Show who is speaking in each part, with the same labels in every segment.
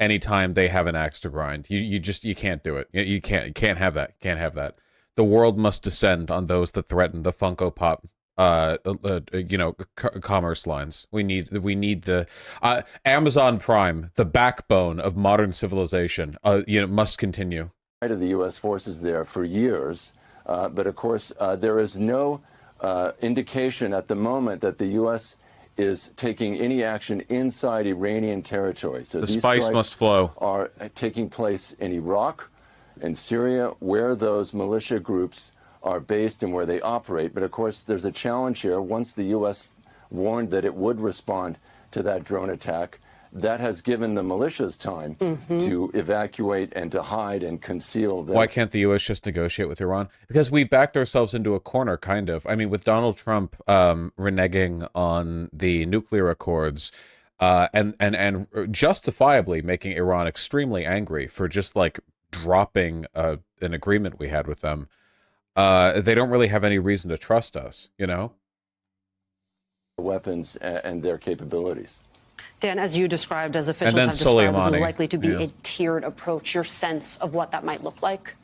Speaker 1: anytime they have an axe to grind. You can't do it. You can't have that. Can't have that. The world must descend on those that threaten the Funko Pop commerce lines. We need the Amazon Prime, the backbone of modern civilization, must continue.
Speaker 2: Of the U.S. forces there for years, but of course there is no indication at the moment that the U.S. is taking any action inside Iranian territory. So
Speaker 1: the
Speaker 2: these
Speaker 1: spice must flow.
Speaker 2: Are taking place in Iraq and Syria, where those militia groups are based and where they operate. But of course, there's a challenge here. Once the U.S. warned that it would respond to that drone attack, that has given the militias time to evacuate and to hide and conceal them.
Speaker 1: Why can't the U.S. just negotiate with Iran? Because we backed ourselves into a corner, kind of. I mean, with Donald Trump reneging on the nuclear accords and justifiably making Iran extremely angry for just like dropping an agreement we had with them. They don't really have any reason to trust us, you know?
Speaker 2: Weapons and their capabilities.
Speaker 3: Dan, as you described, as officials have described, this is likely to be
Speaker 1: a
Speaker 3: tiered approach. Your sense of what that might look like?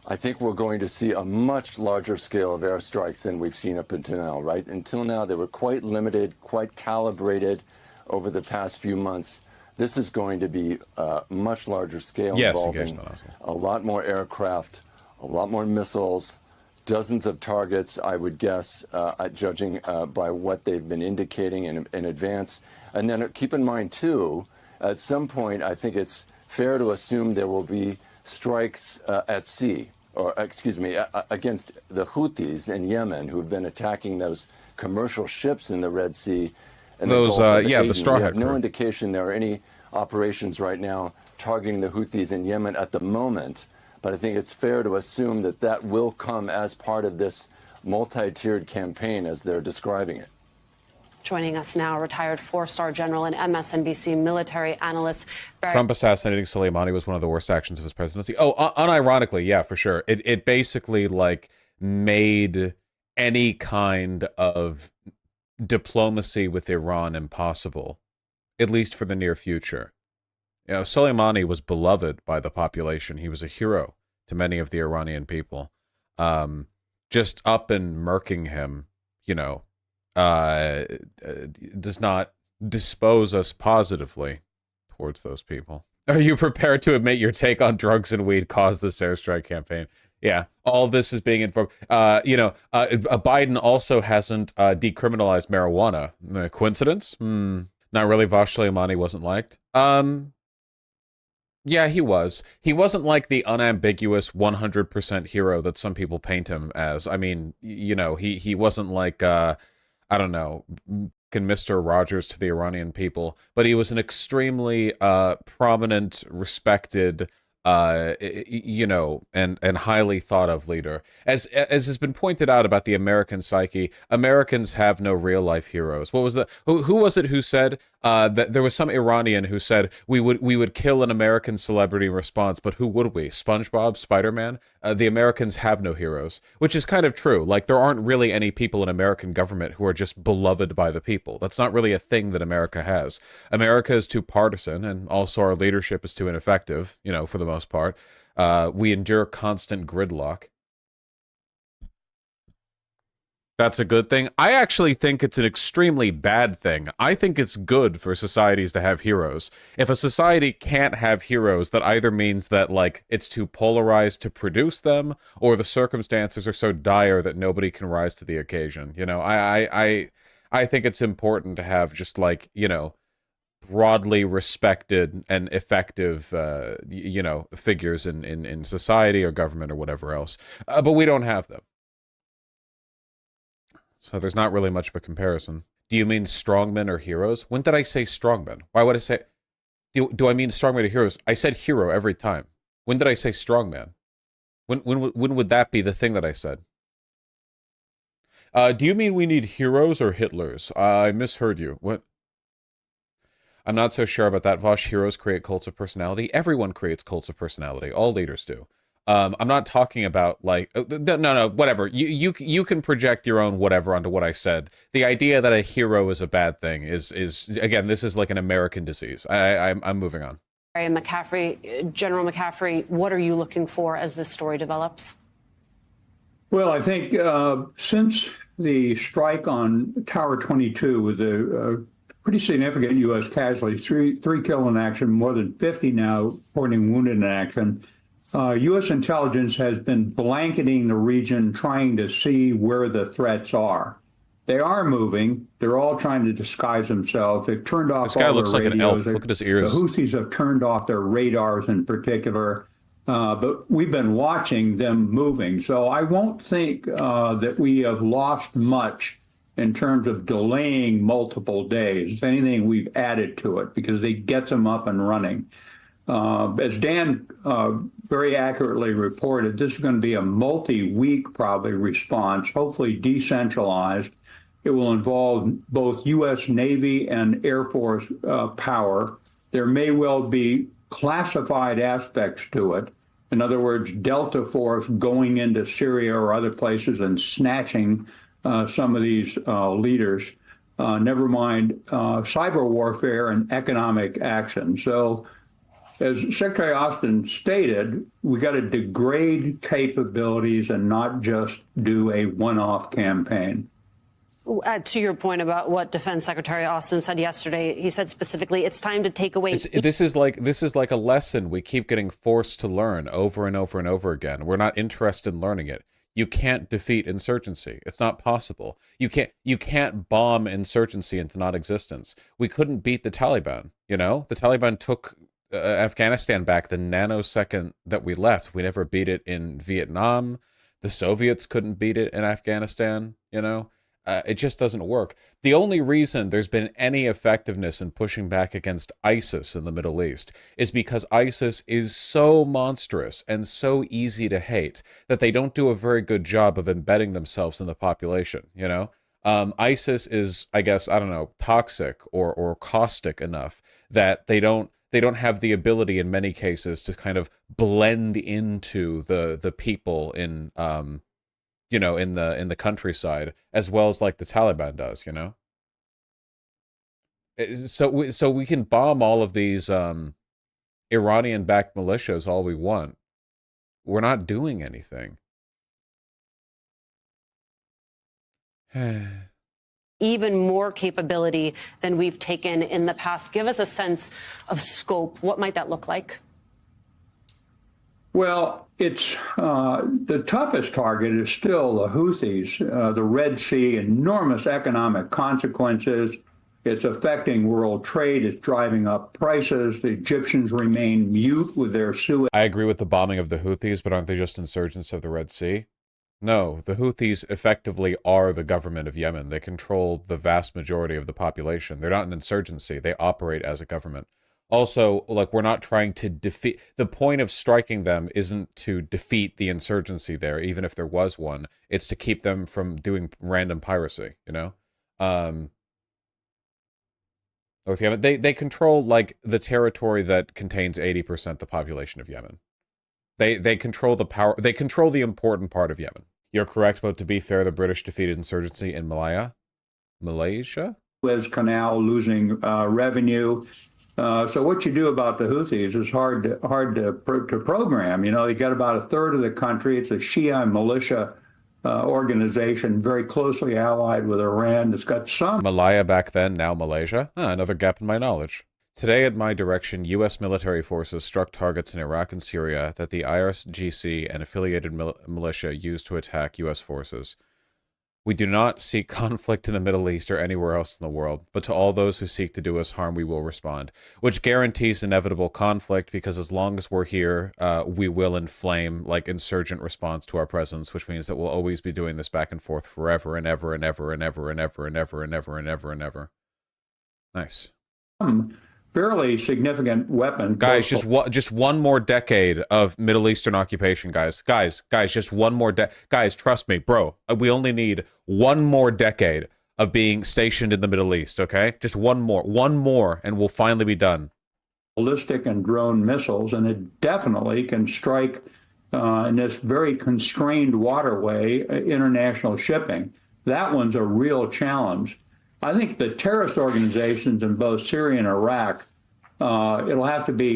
Speaker 2: I think we're going to see a much larger scale of airstrikes than we've seen up until now, right? Until now, they were quite limited, quite calibrated over the past few months. This is going to be a much larger scale, involving a lot more aircraft, a lot more missiles, dozens of targets, I would guess, judging by what they've been indicating in advance. And then keep in mind, too, at some point, I think it's fair to assume there will be strikes at sea, or excuse me, against the Houthis in Yemen, who've been attacking those commercial ships in the Red Sea. And
Speaker 1: those, the Straw Hat
Speaker 2: crew. No indication there are any operations right now targeting the Houthis in Yemen at the moment. But I think it's fair to assume that that will come as part of this multi-tiered campaign, as they're describing it.
Speaker 3: Joining us now, retired four-star general and MSNBC military analyst
Speaker 1: Trump assassinating Soleimani was one of the worst actions of his presidency. Oh, unironically, yeah, for sure. It basically like made any kind of diplomacy with Iran impossible, at least for the near future. You know, Soleimani was beloved by the population. He was a hero to many of the Iranian people. Just up and murking him, you know, does not dispose us positively towards those people. Are you prepared to admit your take on drugs and weed caused this airstrike campaign? Yeah, all this is being informed. Biden also hasn't decriminalized marijuana. Coincidence? Not really. Vaj Soleimani wasn't liked. Yeah, he was. He wasn't like the unambiguous 100% hero that some people paint him as. I mean, you know, he wasn't like, I don't know, Mr. Rogers to the Iranian people, but he was an extremely prominent, respected, and highly thought of leader. As has been pointed out about the American psyche, Americans have no real life heroes. What was who was it who said that there was some Iranian who said we would kill an American celebrity in response, but who would we? SpongeBob, Spider-Man? The Americans have no heroes, which is kind of true. Like, there aren't really any people in American government who are just beloved by the people. That's not really a thing that America has. America is too partisan, and also our leadership is too ineffective, you know, for the most part. We endure constant gridlock. That's a good thing. I actually think it's an extremely bad thing. I think it's good for societies to have heroes. If a society can't have heroes, that either means that, like, it's too polarized to produce them, or the circumstances are so dire that nobody can rise to the occasion. You know, I think it's important to have just, like, you know, broadly respected and effective, figures in society or government or whatever else. But we don't have them. So there's not really much of a comparison. Do you mean strongmen or heroes? When did I say strongmen? Why would I say... Do I mean strongmen or heroes? I said hero every time. When did I say strongman? When would that be the thing that I said? Do you mean we need heroes or Hitlers? I misheard you. What? I'm not so sure about that. Vosh, heroes create cults of personality. Everyone creates cults of personality. All leaders do. I'm not talking about, like, no, whatever. You can project your own whatever onto what I said. The idea that a hero is a bad thing is again, this is like an American disease. I'm moving on.
Speaker 3: McCaffrey, General McCaffrey, what are you looking for as this story develops?
Speaker 4: Well, I think since the strike on Tower 22 with a pretty significant U.S. casualties, three killed in action, more than 50 now reporting wounded in action, U.S. intelligence has been blanketing the region, trying to see where the threats are. They are moving. They're all trying to disguise themselves. They've turned off all their radios. This guy looks like an elf.
Speaker 1: Look at his ears.
Speaker 4: The Houthis have turned off their radars in particular. But we've been watching them moving. So I won't think that we have lost much in terms of delaying multiple days. If anything, we've added to it because they get them up and running. As Dan very accurately reported, this is going to be a multi-week probably response, hopefully decentralized. It will involve both U.S. Navy and Air Force power. There may well be classified aspects to it. In other words, Delta Force going into Syria or other places and snatching some of these leaders, never mind cyber warfare and economic action. So as Secretary Austin stated, we got to degrade capabilities and not just do a one-off campaign.
Speaker 3: To your point about what Defense Secretary Austin said yesterday, he said specifically, it's time to take away.
Speaker 1: This is like a lesson we keep getting forced to learn over and over and over again. We're not interested in learning it. You can't defeat insurgency. It's not possible. You can't bomb insurgency into non-existence. We couldn't beat the Taliban. You know, the Taliban took Afghanistan back the nanosecond that we left. We never beat it in Vietnam. The Soviets couldn't beat it in Afghanistan. You know. It just doesn't work. The only reason there's been any effectiveness in pushing back against ISIS in the Middle East is because ISIS is so monstrous and so easy to hate that they don't do a very good job of embedding themselves in the population, you know? ISIS is, I guess, I don't know, toxic or caustic enough that they don't have the ability in many cases to kind of blend into the people in you know, in the countryside, as well as like the Taliban does, you know. So we can bomb all of these Iranian-backed militias all we want. We're not doing anything.
Speaker 3: Even more capability than we've taken in the past. Give us a sense of scope. What might that look like?
Speaker 4: Well, it's the toughest target is still the Houthis, the Red Sea, enormous economic consequences. It's affecting world trade. It's driving up prices. The Egyptians remain mute with their Suez.
Speaker 1: I agree with the bombing of the Houthis, but aren't they just insurgents of the Red Sea? No, the Houthis effectively are the government of Yemen. They control the vast majority of the population. They're not an insurgency. They operate as a government. Also, like, we're not trying to defeat... The point of striking them isn't to defeat the insurgency there, even if there was one. It's to keep them from doing random piracy, you know? With Yemen, they control, like, the territory that contains 80% the population of Yemen. They control the power... They control the important part of Yemen. You're correct, but to be fair, the British defeated insurgency in Malaysia?
Speaker 4: Suez Canal losing revenue. So what you do about the Houthis is hard to program. You know, you got about a third of the country. It's a Shia militia organization, very closely allied with Iran. It's got some...
Speaker 1: Malaya back then, now Malaysia? Another gap in my knowledge. Today, at my direction, U.S. military forces struck targets in Iraq and Syria that the IRGC and affiliated militia used to attack U.S. forces. We do not seek conflict in the Middle East or anywhere else in the world, but to all those who seek to do us harm, we will respond, which guarantees inevitable conflict, because as long as we're here, we will inflame, like, insurgent response to our presence, which means that we'll always be doing this back and forth forever and ever and ever and ever and ever and ever and ever and ever and ever. Nice.
Speaker 4: Fairly significant weapon.
Speaker 1: Guys, just one more decade of Middle Eastern occupation, guys. Guys, just one more guys, trust me, bro. We only need one more decade of being stationed in the Middle East, okay? Just one more, and we'll finally be done.
Speaker 4: Ballistic and drone missiles, and it definitely can strike in this very constrained waterway, international shipping. That one's a real challenge. I think the terrorist organizations in both Syria and Iraq, it'll have to be